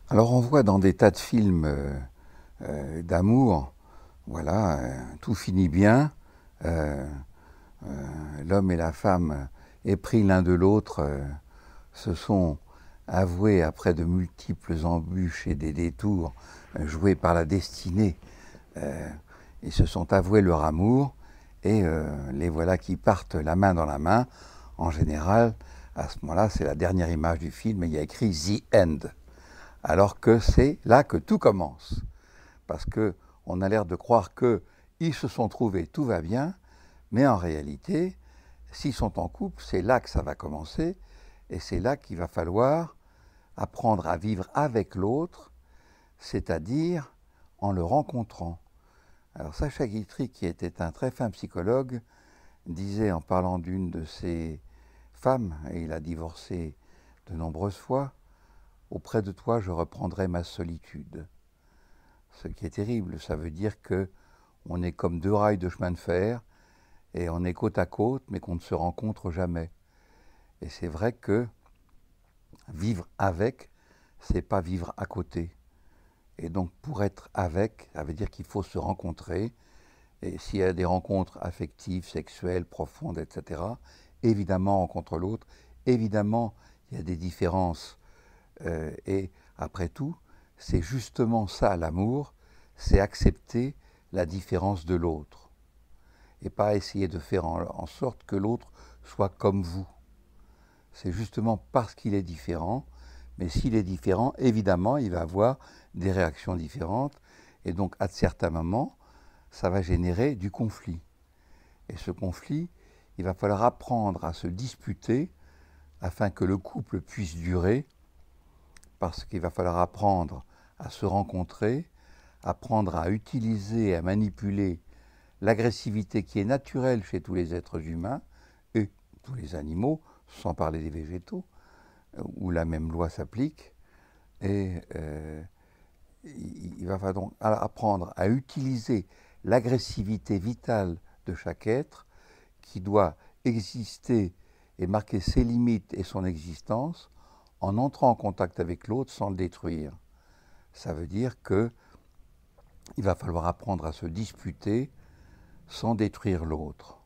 Alors on voit dans des tas de films d'amour, voilà, tout finit bien, l'homme et la femme épris l'un de l'autre se sont avoués après de multiples embûches et des détours joués par la destinée, ils se sont avoués leur amour et les voilà qui partent la main dans la main. En général, à ce moment-là, c'est la dernière image du film et il y a écrit « The End ». Alors que c'est là que tout commence. Parce qu'on a l'air de croire qu'ils se sont trouvés, tout va bien, mais en réalité, s'ils sont en couple, c'est là que ça va commencer, et c'est là qu'il va falloir apprendre à vivre avec l'autre, c'est-à-dire en le rencontrant. Alors Sacha Guitry, qui était un très fin psychologue, disait en parlant d'une de ses femmes, et il a divorcé de nombreuses fois, auprès de toi, je reprendrai ma solitude. Ce qui est terrible, ça veut dire qu'on est comme deux rails de chemin de fer et on est côte à côte, mais qu'on ne se rencontre jamais. Et c'est vrai que vivre avec, c'est pas vivre à côté. Et donc pour être avec, ça veut dire qu'il faut se rencontrer. Et s'il y a des rencontres affectives, sexuelles, profondes, etc., évidemment, on rencontre l'autre. Évidemment, il y a des différences. Et après tout, c'est justement ça l'amour, c'est accepter la différence de l'autre. Et pas essayer de faire en sorte que l'autre soit comme vous. C'est justement parce qu'il est différent, mais s'il est différent, évidemment, il va avoir des réactions différentes. Et donc, à certains moments, ça va générer du conflit. Et ce conflit, il va falloir apprendre à se disputer afin que le couple puisse durer, parce qu'il va falloir apprendre à se rencontrer, apprendre à utiliser et à manipuler l'agressivité qui est naturelle chez tous les êtres humains et tous les animaux, sans parler des végétaux, où la même loi s'applique. Et il va falloir donc apprendre à utiliser l'agressivité vitale de chaque être qui doit exister et marquer ses limites et son existence en entrant en contact avec l'autre sans le détruire. Ça veut dire qu'il va falloir apprendre à se disputer sans détruire l'autre.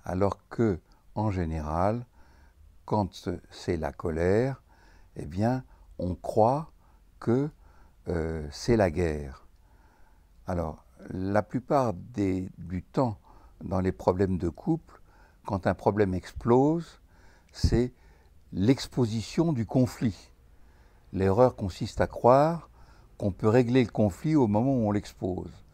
Alors que, en général, quand c'est la colère, eh bien, on croit que c'est la guerre. Alors, la plupart du temps, dans les problèmes de couple, quand un problème explose, c'est l'exposition du conflit. L'erreur consiste à croire qu'on peut régler le conflit au moment où on l'expose.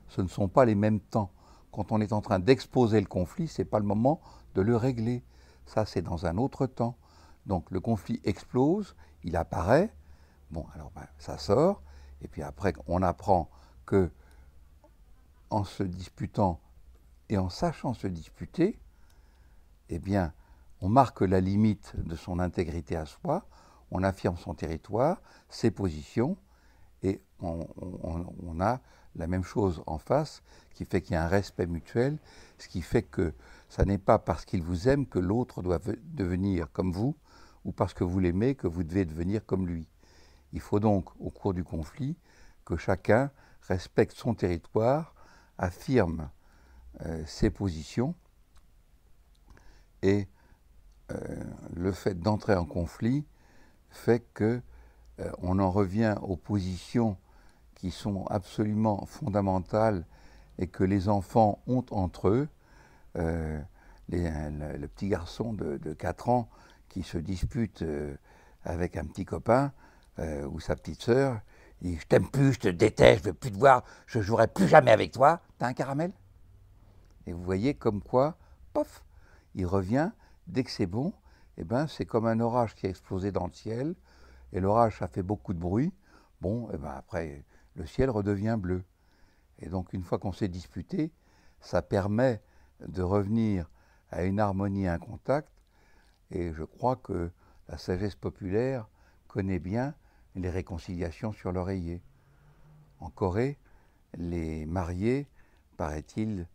Ce ne sont pas les mêmes temps. Quand on est en train d'exposer le conflit, ce n'est pas le moment de le régler. Ça, c'est dans un autre temps. Donc le conflit explose, il apparaît, bon, alors ça sort, et puis après on apprend que en se disputant et en sachant se disputer, eh bien, on marque la limite de son intégrité à soi, on affirme son territoire, ses positions, et on a la même chose en face, qui fait qu'il y a un respect mutuel, ce qui fait que ça n'est pas parce qu'il vous aime que l'autre doit devenir comme vous, ou parce que vous l'aimez que vous devez devenir comme lui. Il faut donc, au cours du conflit, que chacun respecte son territoire, affirme ses positions, et le fait d'entrer en conflit fait que on en revient aux positions qui sont absolument fondamentales et que les enfants ont entre eux. Le petit garçon de 4 ans qui se dispute avec un petit copain ou sa petite sœur, il dit « Je t'aime plus, je te déteste, je veux plus te voir, je jouerai plus jamais avec toi. T'as un caramel ?» Et vous voyez comme quoi, pof, il revient, dès que c'est bon, eh ben, c'est comme un orage qui a explosé dans le ciel, et l'orage, ça fait beaucoup de bruit. Bon, et ben après, le ciel redevient bleu. Et donc, une fois qu'on s'est disputé, ça permet de revenir à une harmonie, à un contact. Et je crois que la sagesse populaire connaît bien les réconciliations sur l'oreiller. En Corée, les mariés, paraît-il,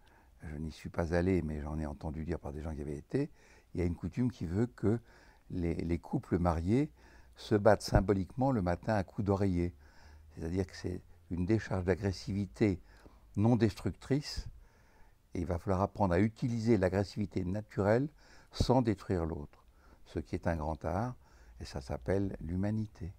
je n'y suis pas allé, mais j'en ai entendu dire par des gens qui y avaient été, il y a une coutume qui veut que les couples mariés se battent symboliquement le matin à coups d'oreiller. C'est-à-dire que c'est une décharge d'agressivité non destructrice, et il va falloir apprendre à utiliser l'agressivité naturelle sans détruire l'autre, ce qui est un grand art, et ça s'appelle l'humanité.